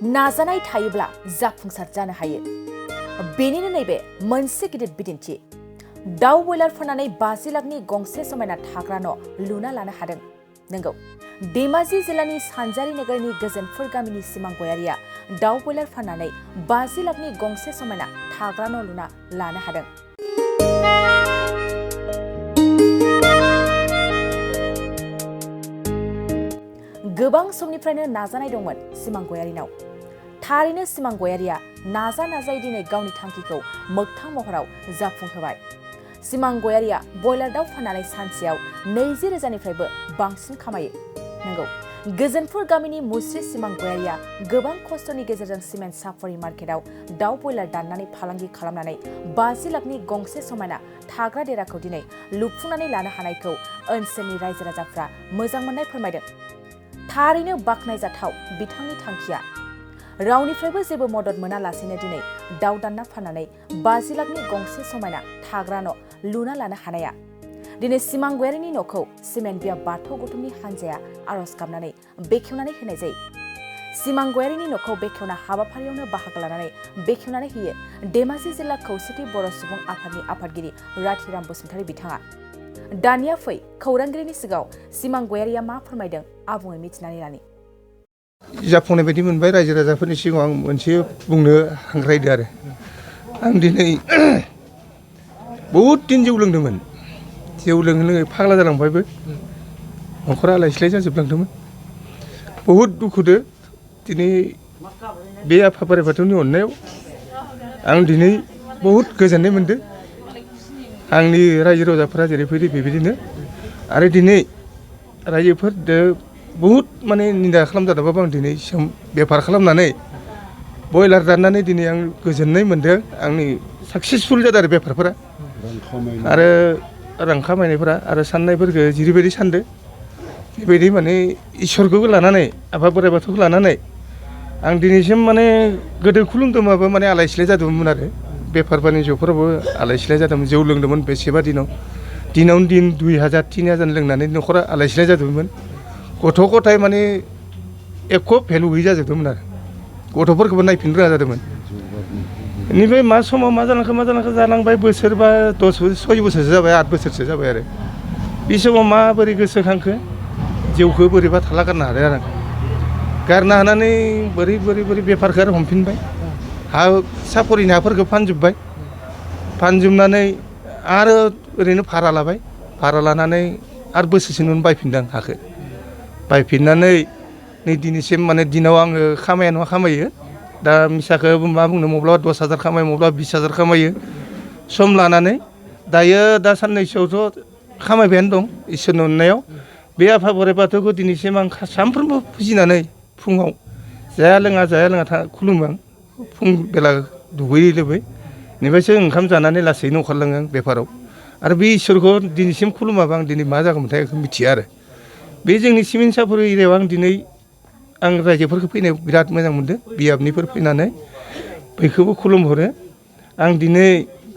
नाजानाय थायोब्ला जाफुंसार जानो हायो। बेनिनो नैबे मोनसे गिदिर बिदिन्थि। दाउ बयलार फाननानै 50 लाखनि गंसे समायना थाग्रा न' लुना लानो हादों। नंगौ, धेमाजि जिल्लानि सानजारि नोगोरनि गोजोनपुर गामिनि सिमां गयारिया दाउ बयलार फाननानै 50 लाखनि गंसे समायना थाग्रा न' लुना लानो हादों। गोबां समनिफ्रायनो नाजानाय दंमोन सिमां गयारिनाव। थारैनो सिमां गयारिया नाजायै दिनै गावनि थांखिखौ मोगथां महराव जाफुंहोबाय। सिमां गयारिया बयलार दाउ फाननानै सानसेयाव 20,000निफ्रायबो बांसिन खामायो। नंगौ, गोजोनपुर गामिनि मुस्रि सिमां गयारिया गोबां खस्थ'नि गेजेरजों सिमेन्ट सापरि मार्केटआव दाउ बयलार दाननानै फालांगि खालामनानै 50 लाखनि गंसे समायना थाग्रा देराखौ दिनै लुफुंनानै लानो हानायखौ ओनसोलनि रायजो राजाफ्रा मोजां मोननाय फोरमायदों। थारैनो बाख्नायजाथाव बिथांनि थांखिया। रावनिफ्रायबो जेबो मदद मोनालासेनो दिनै दाउ दानना फाननानै 50 लाखनि गंसे समायना थाग्रा न' लुना लानो हानाया। दिनै सिमां गयारिनि न'खौ सिमेन्ट बिया बाथौ गौतमनि हानजाया आर'ज गाबनानै बेखेवनानै होनाय जायो। सिमां गयारिनि न'खौ बेखेवना हाबाफारियावनो बाहागो लानानै बेखेवनानै होयो धेमाजि जिल्ला खौसेथि बर' सुबुं आफादनि आफादगिरि राथिराम बसुमतारी बिथाङा। दानिया फै खौरांगिरिनि सिगाङाव सिमां गयारिया मा फोरमायदों आबुङै मिथिनानै लानि। जाफुंनाय बायदि मोनबाय। रायजो राजाफोरनि सिगाङाव आं मोनसे बुंनो हांख्रायदो आरो आं दिनै बहुद दिन जौ लोंदोंमोन। जौ लोङै फाग्ला जालांबायबो। न'खरा आलाय सिलाय जाजोबलांदोंमोन। बहुद दुखुदो दिनै बे आफा बोराइ बाथौनि अननायाव आं दिनै बहुद गोजोननाय मोनदों। आंनि रायजो राजाफोरा जेरै फैदो बेबायदिनो आरो दिनै रायजोफोरदो बहुद माने निन्दा खालामजादोंबाबो आं दिनै बेफार खालामनानै बयलार दाननानै दिनै आं गोजोननाय मोनदों। आंनि साक्सेसफुल जादों आरो बेफारफोरा आरो रां खामायनायफोरा आरो साननायफोरखौ जेरैबायदि सानदों बेबायदि माने इसोरखौबो लानानै आफा बोराइ बाथौखौ लानानै आं दिनैसिम माने गोदो खुलुमदोंबाबो माने आलाय सिलाय जादोंमोन आरो बेफार बानिज्यफोरावबो आलाय सिलाय जादोंमोन। जौ लोंदोंमोन बेसेबा दिनावनो दिन 2,000 3,000 लोंनानै न'खरा आलाय सिलाय जादोंमोन। गथ' गथाय माने एख' भेलु गैयि जाजोबदोंमोन आरो गथ'फोरखौबो नायफिननो रोङा जादोंमोन। बेनिफ्राय मा समाव मा जालांखो जालांबाय बोसोर बा 6 बोसोरसो जाबाय 8 बोसोरसो जाबाय आरो बे समाव माबोरै गोसोखांखो जिउखौ बोरैबा थाला गारनो हादों आरो गारनो हानानै बोरै बेफारखौ आरो हमफिनबाय। हा सापरिनि हाफोरखौ फानजोबनानै आरो ओरैनो भारा लाबाय। भारा लानानै आरो बोसोरसेनि उनाव बायफिनदों हाखौ। बायफिननानै नै दिनैसिम माने दिनाव आङो खामाया नङा खामायो। दा मिसाखौ मा बुंनो माब्लाबा 10,000 खामायो माब्लाबा 20,000 खामायो सम लानानै। दायो दा साननैसोआवथ' खामायबायानो दं इसोरनि अननायाव। बे आफा बोराइ बाथौखौ दिनैसिम आं सानफ्रोमबो फुजिनानै फुङाव जाया लोङा खुलुमो आं। फुं बेला दुगैयै लोबै बेनिफ्रायसो ओंखाम जानानै लासैनो ओंखारलाङो आं बेफाराव। आरो बे इसोरखौ दिनैसिम खुलुमाबा आं दिनै मा जागौमोनथाय बेखौ मिथिया आरो बे जोंनि सिमेन्ट सापरि एरियायाव आं दिनै आं रायजोफोरखौ फैनायाव बिराद मोजां मोनदों। बियाबनिफोर फैनानै बयखौबो खुलुमहरो। आं दिनै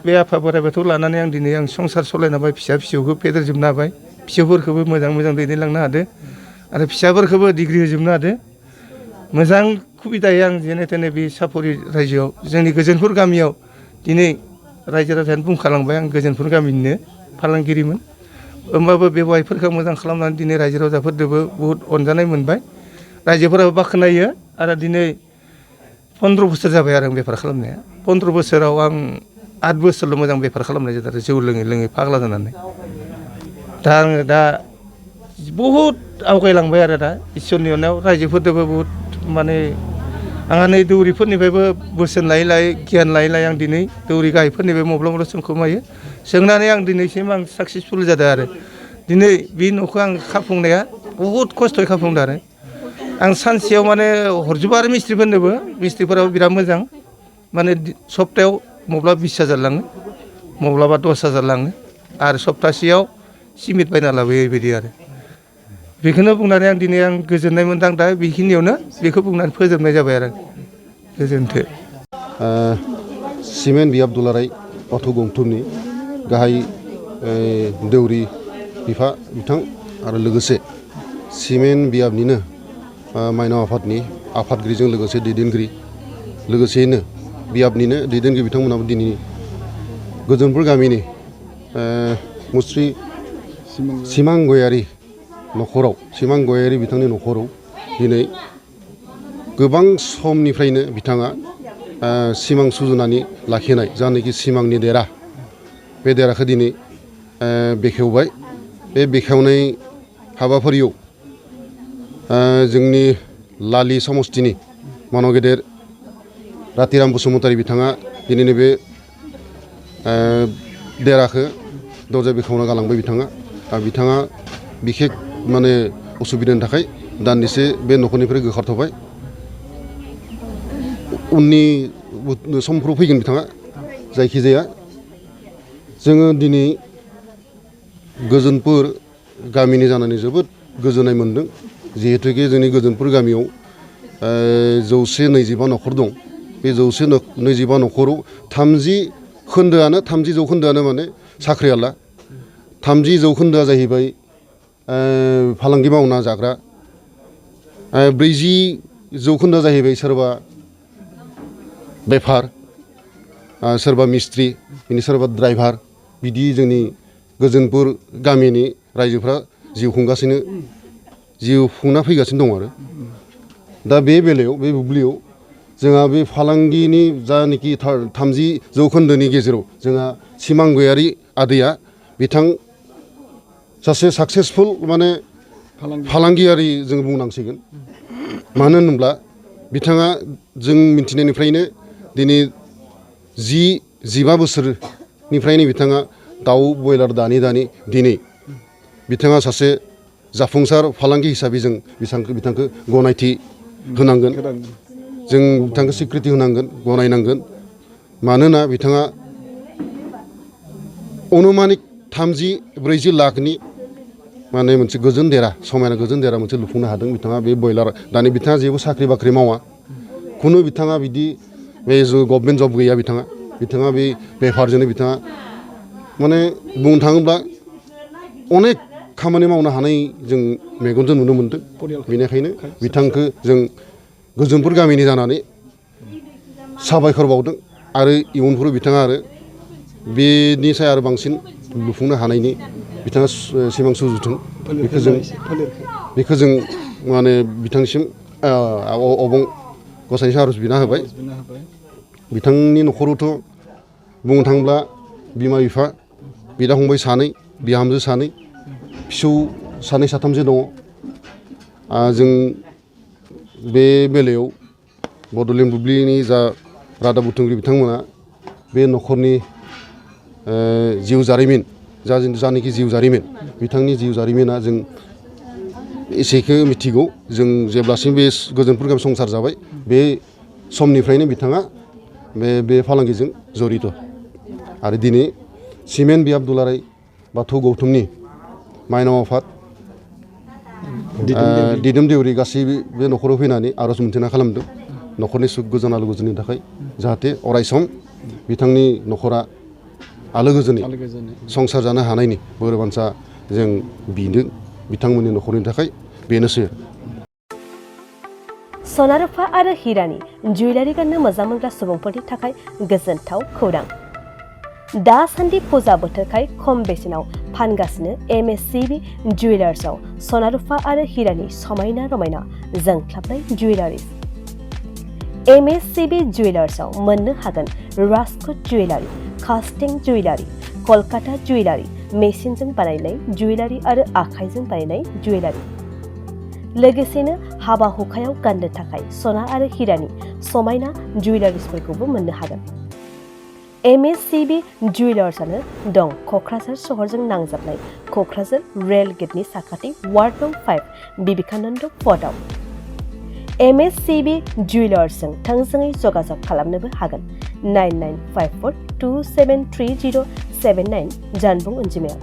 बे आफा बोराइ बाथौ लानानै आं दिनै संसार सालायनो हाबाय। फिसौखौ फेदेरजोबनो हाबाय। फिसौफोरखौबो मोजां दैदेनलांनो हादों आरो फिसाफोरखौबो डिग्रि होजोबनो हादों। मोजां सुबिदायै आं जेने थेने बे सापरि रायजोआव जोंनि गोजोनपुर गामियाव दिनै रायजो राजायानो बुंखालांबाय आं गोजोनपुर गामिनिनो फालांगिरिमोन। होमबाबो बेवहायफोरखौ मोजां खालामनानै दिनै रायजो राजाफोरजोंबो बहुद अनजानाय मोनबाय। रायजोफोराबो बाख्नायो आरो दिनै 15 बोसोर जाबाय आरो आं बेफार खालामनाया। 15 बोसोराव आं 8 बोसोरल' मोजां बेफार खालामनाय जादों आरो जौ लोङै फाग्ला जानानै। दा आङो बहुद आवगायलांबाय आरो दा इसोरनि अननायाव रायजोफोरजोंबो बहुद माने आंहा नै दौरिफोरनिफ्रायबो बोसोन लायै गियान लायै आं दिनै दौरि गाहायफोरनिफ्राय माब्लाबा सोंखोमायो। सोंनानै आं दिनैसिम आं साक्सेसफुल जादों आरो दिनै बे न'खौ आं खाफुंनाया बहुद खस्थ'यै खाफुंदों आरो आं सानसेयाव माने हरजोबो आरो मिस्ट्रिफोरनोबो। मिस्ट्रिफोराबो बिराद मोजां माने सप्तायाव माब्लाबा 20,000 लाङो माब्लाबा 10,000 लाङो आरो सप्तासेयाव सिमेन्ट बायना लाबोयो बेबायदि आरो बेखौनो बुंनानै आं दिनै गोजोननाय मोनदों। दा बेखिनियावनो बेखौ बुंनानै फोजोबनाय जाबाय आरो गोजोन्थों। सिमेन्ट बियाब दुलाराय बाथौ गौथुमनि गाहाय दौरि बिफा बिथां आरो लोगोसे सिमेन्ट बियाबनिनो माइनाव आफादनि आफादगिरिजों लोगोसे दैदेनगिरि लोगोसेयैनो बियाबनिनो दैदेनगिरि बिथांमोनाबो दिनै गोजोनपुर गामिनि मुस्रि सिमां गयारि न'खराव सिमां गयारि बिथांनि न'खराव दिनै गोबां समनिफ्रायनो बिथाङा सिमां सुजुनानै लाखिनाय जानाखि सिमांनि देरा बे देराखौ दिनै बेखेवबाय बे बेखेवनाय हाबाफारियाव जोंनि लालि समस्तिनि मानव गेदेर रातिराम बसुमतारी बिथाङा दिनैनि बे देराखौ दरजा बेखेवना गालांबाय बिथाङा बिखेक माने असुबिदानि थाखाय दान्दिसे बे न'खरनिफ्राय गोखारथ'बाय उननि समफ्राव फैगोन बिथाङा जायखिजाया जोङो दिनै गोजोनपुर गामिनि जानानै जोबोद गोजोननाय मोन्दों जिहेतुके जोंनि गोजोनपुर गामियाव 125 न'खर दं बे 125 न'खराव 30 जौखोन्दोआनो माने साख्रिआवला 30 जौखोन्दोआ जाहैबाय फालांगि मावना जाग्रा 40 जौखोन्दोआ जाहैबाय सोरबा बेफार सोरबा मिस्ट्रि बिनि सोरबा ड्राइभार बिदि जोंनि गोजोनपुर गामिनि रायजोफ्रा जिउ खुंना फैगासिनो दं आरो दा बे बेलायाव बे बुब्लियाव जोंहा बे फालांगिनि जानाखि 30 जौखोन्दोनि गेजेराव जोंहा सिमां गयारि आदैया बिथां सासे साक्सेसफुल माने फालांगियारि जों बुंनांसिगोन मानो होनोब्ला बिथाङा जों मिथिनायनिफ्रायनो दिनै 15 बोसोरनिफ्रायनो बिथाङा दाउ बयलार दानि दिनै बिथाङा सासे जाफुंसार फालांगि हिसाबै जों बिथांखौ गनायथि होनांगोन जों बिथांखौ स्वीकृति होनांगोन गनायनांगोन मानोना बिथाङा अनुमानिक 30-40 लाखनि माने मोनसे गोजोन देरा समायना गोजोन देरा मोनसे लुफुंनो हादों बिथाङा बे बयलार दानि बिथाङा जेबो साख्रि बाख्रि मावा खुनु बिथाङा बिदि बे गभर्नमेन्ट जब गैया बिथाङा बे बेफारजोंनो बिथाङा माने बुंनो थाङोब्ला अनेक खामानि मावनो हानाय जों मेगनजों नुनो मोन्दों बेनिखायनो बिथांखौ जों गोजोनपुर गामिनि जानानै साबायखर बावदों आरो इयुनफोराव बिथाङा आरो बेनिसाय आरो बांसिन लुफुंनो हानायनि बिथाङा सिमां सुजुथों बेखौ जों माने बिथांनिसिम अबं गसाइनि आरज बिना होबाय बिथांनि न'खरावथ' बुंनो थाङोब्ला बिमा बिफा बिदा फंबाय 2 बिहामजो 2 फिसौ 2 साथामसो दङ जों बे बेलायाव बड'लेण्ड बुब्लिनि जा रादाब बुथुमगिरि बिथांमोना बे न'खरनि जिउ जारिमिन जानाखि जिउ जारिमिन बिथांनि जिउ जारिमिना जों एसेखौ मिथिगौ जों जेब्लासिम बे गोजोनपुर गामि संसार जाबाय बे समनिफ्रायनो बिथाङा बे फालांगिजों जड़ित आरो दिनै सिमेन्ट बियाब दुलाराय बाथौ गौथुमनि माइनाव आफाद दिदोम देउरि गासैबो बे न'खराव फैनानै आरज मोनथिना खालामदों न'खरनि सुख गोजोन आलो गोजोननि थाखाय जाहाथे अरायसम बिथांनि न'खरा आलो गोजोनै संसार जानो हानायनि बोर बान्सा जों बिदों बिथांमोननि न'खरनि थाखाय बेनोसै सना रुफा आरो हिरानि जुवेलारि गाननो मोजां मोनग्रा सुबुंफोरनि थाखाय गोजोनथाव खौरां दासान्दि फुजा बोथोरखाय खम बेसेनाव फानगासिनो MSCB जुवेलार्सआव सना रुफा आरो हिरानि समायना रमायना जोंख्लाबनाय जुवेलारिस MSCB जुवेलार्सआव मोननो हागोन राजकोट जुवेलारि कास्टिं जुवेलारि कलकाता जुवेलारि मेसिनजों बानायनाय जुवेलारि आरो आखाइजों बानायनाय जुवेलारि लोगोसेनो हाबा हुखायाव गाननो थाखाय सना आरो हिरानि समायना जुवेलारिसफोरखौबो मोननो हागोन MSCB जुवेलार्सआनो दं क'क्राझार सहरजों नांजाबनाय क'क्राझार रेल गेटनि साखाथि वार्ड नं 5 बिबेकानन्द पथआव MSCB जुवेलार्सजों थोंजोङै जगाजग खालामनोबो हागोन 9954273079 जानबुं अनजिमायाव